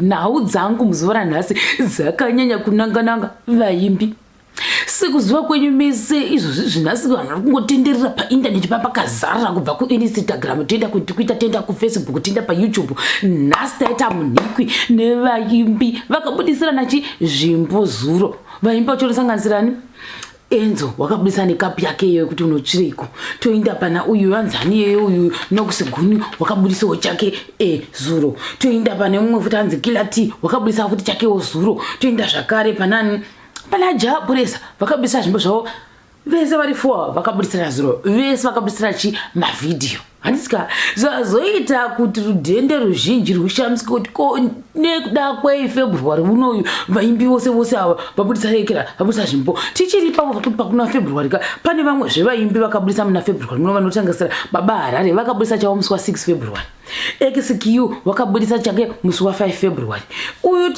nhau dzangu muzuva ranhasi dzakanyanya kunanga vaimbi. Sekuzuva kwenyu mese izvozvi zvinhasi vanhu vari kungotenderera paindaneti papakazara kubva kuInstagram toenda kuTwitter toenda kuFacebook toenda paYouTube. Nhasi taita munhikwi nevaimbi vakabudisirana zvimbo zuro. Vaimbi vacho vanosanganisirani Enzo wakabudisa nekapu yake iyoyo kuti unotsvireiko. Toenda pana uyu wanzani iyeyo uyu nokusiguni wakabudisawo chake zuro. Toenda pane mumwe futi anzi Kilati wakabudisa futi chakewo zuro. Toenda zvakare panani pana JahPrazah's vakabudisa zvimbo zvavo vese vari 4 vakabudisira zuro. Vese vakabudisira mavidhiyo. Handisika zvazoita kuti rudhende ruzhinji rushamisike kuti nekuda kweFebruary unoyu vaimbi vose ava vabudisa zvimbo. Tichiri pakuna February ka pane vamwe zvevaimbi vakabudisa muna February muno vanotangasira Baba Harare vakabudisa chavo musi wa 6 February. XQ wakabudisa chake musi wa 5 February. Uyu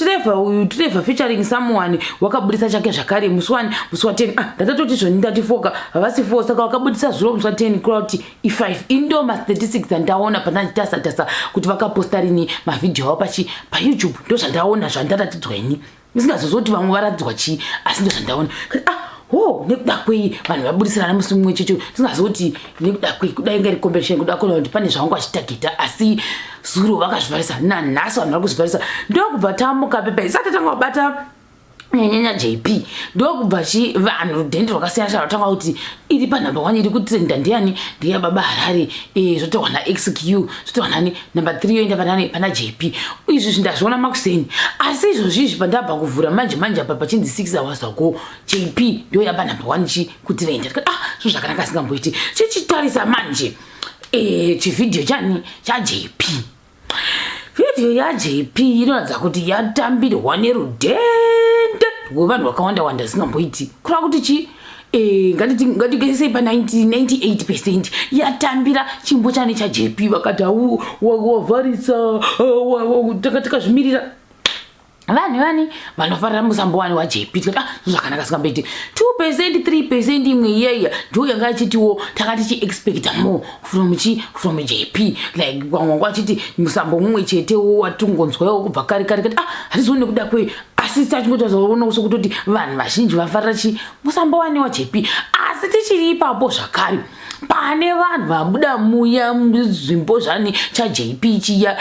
Trevor featuring someone wakabudisa chake zvakare musi wa 10. Ndatoti zvoni ndatifoka havasi 4 saka wakabudisa zviro musi wa 10 kuti i5 indo ma 36 andaona panachitasa kuti vakaposta rini mavidhiyo avo paYouTube. Ndo zvandaona zvandatatidzwa ini. Misingazozoti vamwe varadzwa asi ndo zvandaona. Nekuda kwei vanhu vabudisirana musi mumwe checho tisingazoti nekuda kwei kudai ngari competition kuda kuona kuti pane zvangu achitageta asi zuro vakazvivarisa nanhasi vanhu vari kuzvivarisa. Ndokubva tamuka pepe isati tanga kubata nyanya JP ndokubva vanhu dhende rwakasiyana rwatanga kuti iri panumber 1 iri kutrenda ndiani ndiya Baba Harare zvotorwa naXQ zvotorwa nani number 3 yoenda pana JP. Izvi zvindazviona makuseni asi izvozvizvi pandabva kuvhura manje apa pachinzi 6 hours ago JP ndio yaba number 1 kutrenda. Zvo zvakanaka singamboiti chichitarisa manje chividhiyo chaJP. Video yaJP inoratidza kuti yatambirwa nerudhende rwevanhu vakawanda singamboiti kurava kuti ngatigesei pa 98% yatambira chimbo chane chaJP vakati wavharisa takazvimirira vanhu vanofarira musambo wani waJP. Zvakanaka singamboiti 2% 3% imwe iyeya ndio yanga achitiwo takati chiexpecta more from JP like wangwa achiti musambo mumwe chetewo watungonzwayo kubva kare kati hatizoone kuda kwe asi tachingotazoona sokutoti vanhu vazhinji vafarira musambo wani waJP. Asi tichiri ipapo zvakare pane vanhu vabuda muya zvimbo zvani chaJP chiya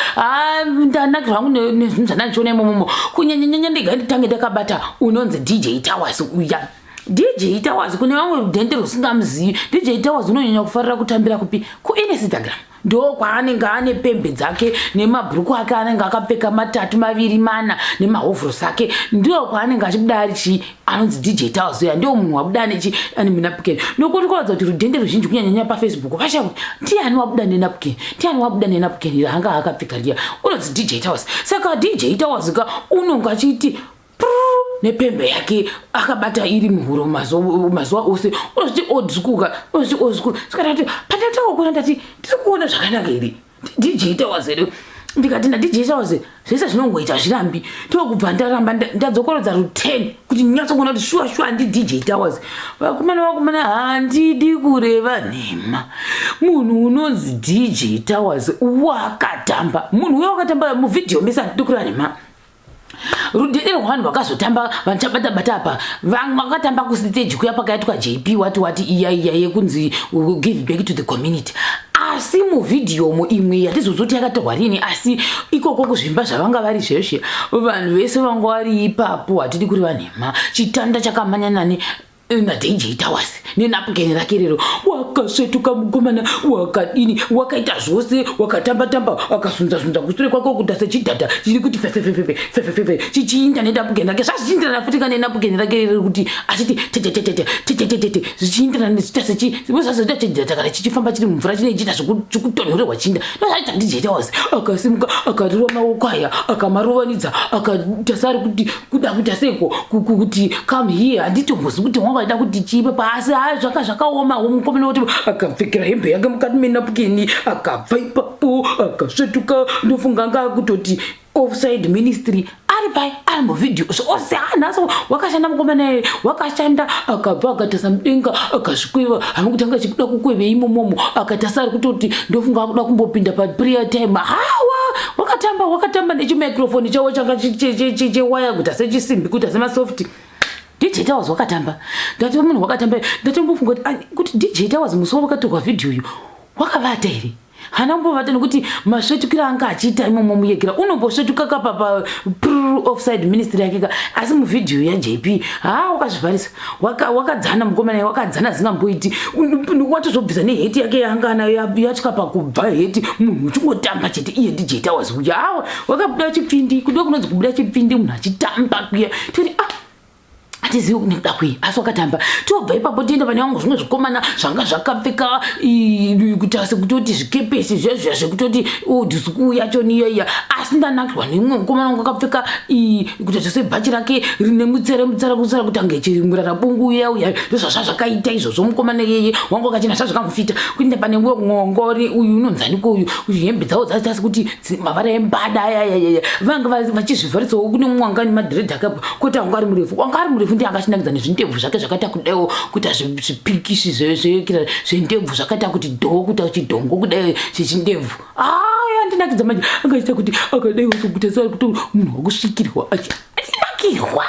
ndanakirwa hangu nezvinhu zvandandichiona imomo kunyanyanyanya ndega nditange ndakabata unonzi DJ Towers uya. DJ Towers kune vamwe rudhende rusingamuzivi DJ Towers unonyanya kufarira kutambira kupi kuInstagram. Ndo kwaanenge ane pembe dzake nemabhuruku ake anenge akapfeka 3 2 4 nemahovhorosi ake. Ndo kwaanenge achibuda ari anonzi DJ Towers uya ndio munhu wabuda ane napkin. Nokuti kuratidza kuti rudhende ruzhinji kunyanyanya paFacebook vasha kuti ndiani wabuda nenapkin hanga akapfeka riya unonzi DJ Towers. Saka DJ Towers ka unonga achiti nepembe yake akabata iri muhuro mazuva ose unozviti odzikuka saka pandatanga kuona ndati tiri kuona zvakanaka iri DJ Towers edu ndikati naDJ Towers zvese zvinongoita zvirambi ndokubva ndaramba ndadzokorodza 10 kuti nyatsokuona kuti shuwa ndi DJ Towers. Vakomana handidi kureva nhema munhu unonzi DJ Towers wakatamba munhu uyo wakatamba muvidhiyo mese handidi kureva nhema. Rudhende rwevanhu vakazotamba vanchabata apa vamwe vakatamba kustage kuya pakaitwa JP wati iya yekunzi give back to the community. Asi muvidhiyo imwe yatizozoti yakatorwa rini asi ikoko kuzvimba zvavanga vari zveshe vanhu vese vanga vari ipapo hatidi kureva nhema. Chitanda chakamanyana naDJ Towers nenapkin rake rero wakasvetuka mukomana wakadini wakaita zvose wakatamba akasundza kusure kwako kuita sechidhadha chiri kuti fefe chichiinda nenapkin rake zvazvichiindana futi nenapkin rake rero kuti achiti tete zvichiindana nechita sechizoita chidhadha kana chichifamba chiri mumvura chinechiita zvekutonhorerwa chinda ndozvaita DJ Towers akasimuka akarova maoko aya akamarovanidza akaita sari kuti kuda kuita seko kuti come here handitombozi kuti wanga kuti chipe pasi zvakaoma mukomana kuti akapfekera hembe yake mukati menapkin akabva ipapo akasvetuka ndofunga anga kutoti offside ministry ari muvidhiyo zvose nhasi wakashanda mukomana wakashanda akabva akatasa mudenga akazvikweva hamwe kuti anga achikuda kukweva imomomo akatasari kutoti ndofunga akuda kumbopinda paprayer time hawa wakatamba nechimicrophone chawo changa chewaya kuti sechisimbi kuti semasoft. DJ Towers wakatamba. Ndati munhu wakatamba. Ndatombofunga kuti DJ Towers musowo wakatorwa video yo. Wakavata here. Hana mbovata nokuti masvetukira anga achiita imomo muyekera. Unombosvetuka pa offside ministry yake asi mu video ya JP. Wakazvivarisa. Wakadzana mukomana wakadzana zingamboiti. Watozobvisa neheti yake yanga nayo yatya pakubva heti. Munhu uchingotamba chete iye DJ Towers uya. Wakabuda chipfindi. Kudo kunonzi kubuda chipfindi munhu achitamba kuya. Tiri atizivi kunekuda kwii asi wakatamba. Tobva ipapo tienda pane vangu zvimwe zvikomana zvanga zvakapfeka kutase kutoti zvikepesi zvezvo zvekutoti old school yacho niyoiya asi ndanakirwa nemumwe mukomana wangu akapfeka kutoti sebhachi rake rine mutsere kusara kuti ange chirimurara bungu uya ndozvazva zvakaita izvozvo mukomana yeye wangu akachena zvazvakangofita kuenda pane ngongori uyu unonzaniko uyu hembe dzawo dzasi kuti mavara embada ayayaya vanga vachizvivharisawo kune mumwe wanga ane madhiredhi akapo kwete wanga ari murefu ndi akachinakidza nezvindebvu zvake zvakaita kudaio kuti zvipikisi zvendebvu zvakaita kuti dhoo kuita chidhongo kudai chechindebvu andinakidza manje akaita kuti akadaiwo sokuti kuti munhu wakusvikirwa achinakirwa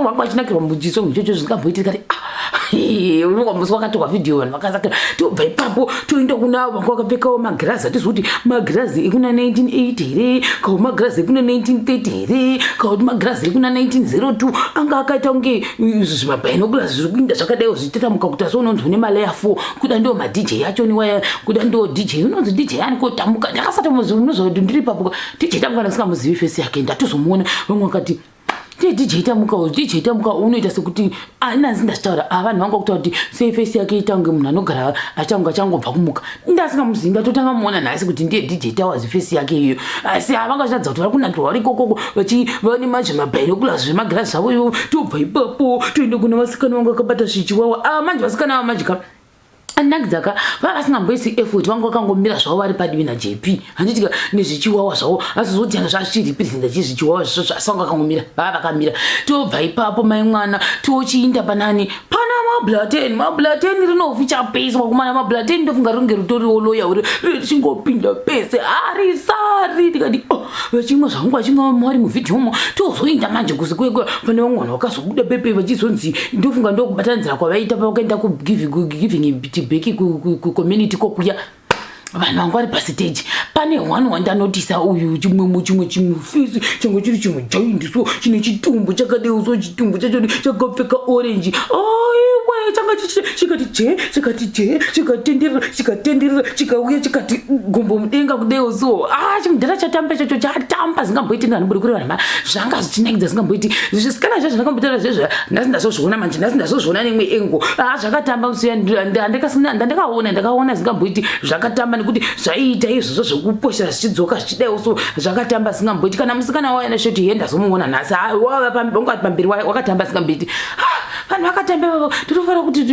wangu achinakirwa mudziso muchocho zvingamboitika kuti musi wakatorwa video vanhu vakasakira. Tobva ipapo toenda kuna vangu vakapfekawo magirazi atizivi kuti magirazi ekuna 1980 here kao magirazi ekuna 1930 here kao kuti magirazi ekuna 1902 anga akaita kunge zvimabhainogulazi zviri kuinda zvakadaiwo zvichitatamuka kuti asi unonzi une malaya 4 kuda ndiwo madj yacho niwaya kuda ndiwo dj unonzi dj yani kotamuka ndakasati munoziva kuti ndiri ipapo dj tamuka ndasingamuzivi fesi yake ndatozomuona vamwe vakati DJ tamuka unoita sekuti nanzi ndachitaura vanhu vanga kutaura kuti sefesi yake ita kunge munhu anogara achangobva kumuka ndasingamuzivi ndatotanga muona nhasi kuti ndiye DJ Towers fesi yake iyoyo asi havanga zviratidza kuti vari kunakirwa vari ikokoko vane manje mabhainogulazi zvemagirazi zvavo ivo. Tobva ipapo toenda kuna vasikana vanga vakabata zvichiwawa manje vasikana vamanje anakidza vasingamboisi effort vanga vakangomira zvavo vari padivi naJP handitika nezvichiwawa zvavo asizoti anga zvachiripirinda chizvichiwawa zvisvo asanga vakangomira vakamira. Tobva ipapo mai mwana tochiinda panani pana mablaten rinovhicha pese vakumana mablaten ndofunga ringe rutoriwo loya uri richingopinda pese harisari tikati vachimwa zvangu vachimwa vari muvhidhiomo tozoinda manje kuzi kwekwe pane vamwe vanhu vakazobuda pepe vachizonzi ndofunga ndokubatanzira kwavaita pavakaenda kugiving beki kucommunity kokuya vanhu vanga vari pasiteji pane one wandanotisa uyu chimwe chimufisi change chiri chimwe jaindiso chine chitumbu chakadeo so chitumbu chacho chakapfeka orange iwe changa chikatenderera chikauya chikati gombo mudenga kudeo so chimudhara chatamba chacho chatamba zingamboiti ngani muri kuri vanhu zvanga zvichinakidza zingamboiti zvisikana zvezvo ndakambotara zvezvo nhasi ndazozviona manje nhasi ndazozviona nemwe engo zvakatamba usiya ndakaona zingamboiti zvakatamba nekuti zvaiita izvozvo zvekuposhera zvichidzoka zvichidaiwo so zvakatamba zingamboiti kana musikana waya neshoti hiye ndazomuona nhasi wanga pamberi wakatamba zingamboiti vanhu vakatamba ivavo tinofanira kuti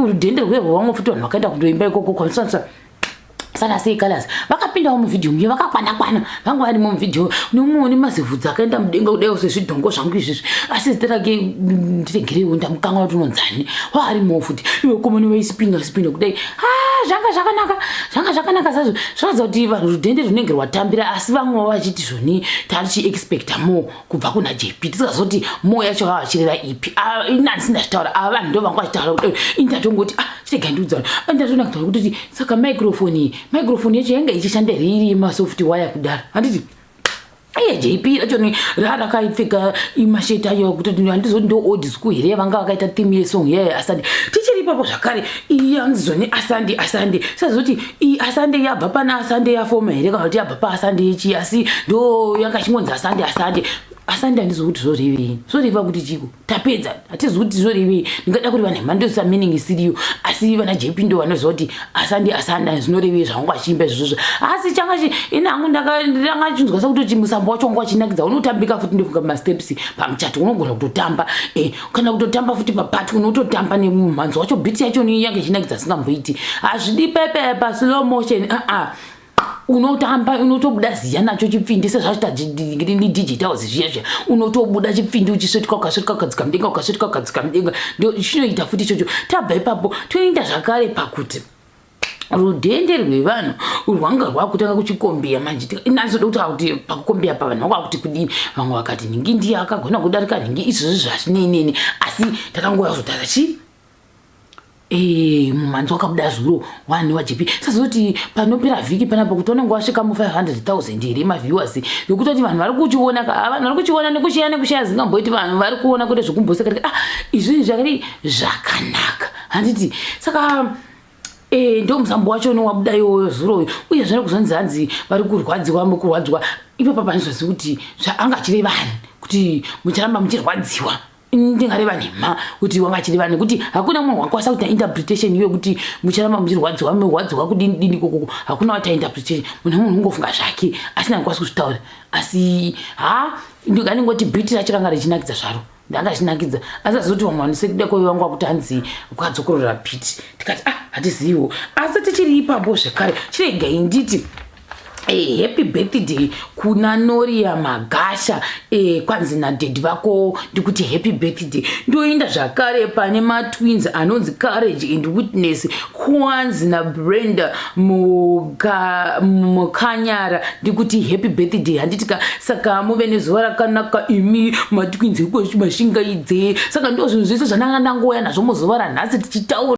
rudhende rwerwo vamwe futi vanhu vakaenda kundoimba ikoko konsansa sana sei colors vakapindawo muvhidhiyo muyo vakakwana vanga varimo muvhidhiyo nomuoni mazivhudzi akaenda mudenga kudaiwo sezvidhongo zvangu izvizvi asi zita rake ndiregereiwo ndamukanga kuti unonzani waarimo futi iwe komani vaisipinda kudai zvanga zvakanaka sazvo zvaradza kuti vanhu rudhende runenge rwatambira asi vamwe vachiti zvoni tarichiexpecta more kubva kuna JP tisingazoti more yacho vavachireva ipi inani sindachitaura ava vanhu ndo vanga vachitaura kuti indatongoti chirega ndiudzana ndatona kutaura kuti saka microphone yacho yanga ichishanda riri masoftware kudara handiti JP rachoni rarakaipfeka imasheti ayo kuti handizoti ndo old school here vanga vakaita theme yesong yayo Asante tichiri ipapo zvakare yanzizoni Asante sazoti Asante yabva pana Asante yafoma here kana kuti yabva paAsante yechi asi ndo yanga chingonzi Asante Asante handizokuti zvorevei zvoreva kuti chiko tapedza hatizokuti zvorevei ndingada kuti vanhu mandosisa meaning isiriyo asi vana JP ndo vanoziva kuti Asante zvinorevei zvangu achimba izvozvo asi changachi inangu ndanga chinzwa sekuti musambo wacho wanga wachinakidza unotambika futi ndofunga masteps pamuchato unogona kutotamba kana kutotamba futi papati unototamba nemumhanzo wacho beat yacho yange ichinakidza singamboiti hazvidi pepe slow motion unotamba unotobuda ziya nacho chipfindi sezvachita DJ Towers zviya unotobuda chipfindi uchisvetuka ukasvetuka ukadzika mudenga ndo chinoita futi ichocho. Tabva ipapo toenda zvakare pakuti rudhende rwevanhu rwanga rwakutanga kuchikombeya manje inazoda kuti pakukombeya pavanhu vakwakuti kudini vamwe vakati nhingi ndiye akagona kudarika nhingi izvozvo zvazvineinini asi takangouya kuzotara chi mumanzi wakabuda zuro wani waJP sazoti panopera vhiki panapa kuti unenge wasvika mu500,000 here maviewers nokutoti vanhu vari kuchiona vanhu vari kuchiona nekushaya zingamboiti vanhu vari kuona kuti zvokumboseka izvi zvakadi zvakanaka handiti saka ndo musambo wacho wabuda iwoyo zuro uye zviri kuzonzi hanzi vari kurwadziwa mukurwadziwa ipo panozozi kuti angachire vanhu kuti mucharamba muchirwadziwa ndingareva nhema kuti wangachireva nekuti hakuna munhu wakwanisa kuita interpretation iwe kuti mucharamba muchirwadziwa kudini kokoko hakuna wata interpretation munhu unongofunga zvake asina kukwanisa kuzvitaura asi ndinganingoti bhiti racho ranga richinakidza zvaro ndanga chinakidza asi azoti vamwe vanosekuda kwevangwa kuti hanzi kwadzokorora bhiti tikati hatiziviwo asi tichiri ipapo zvekare chiregai nditi happy birthday kuna Noria Magasha kwanzi nadhedhi vako ndikuti happy birthday ndoenda zvakare pane matwins anonzi Courage and Witness kwanzi naBrenda Mukanyara ndikuti happy birthday handitika saka muve nezuva rakanaka imi matwins mashingaidze saka ndo zvinhu zvese zvananga ndangoya nazvo muzuva ranhasi tichitaura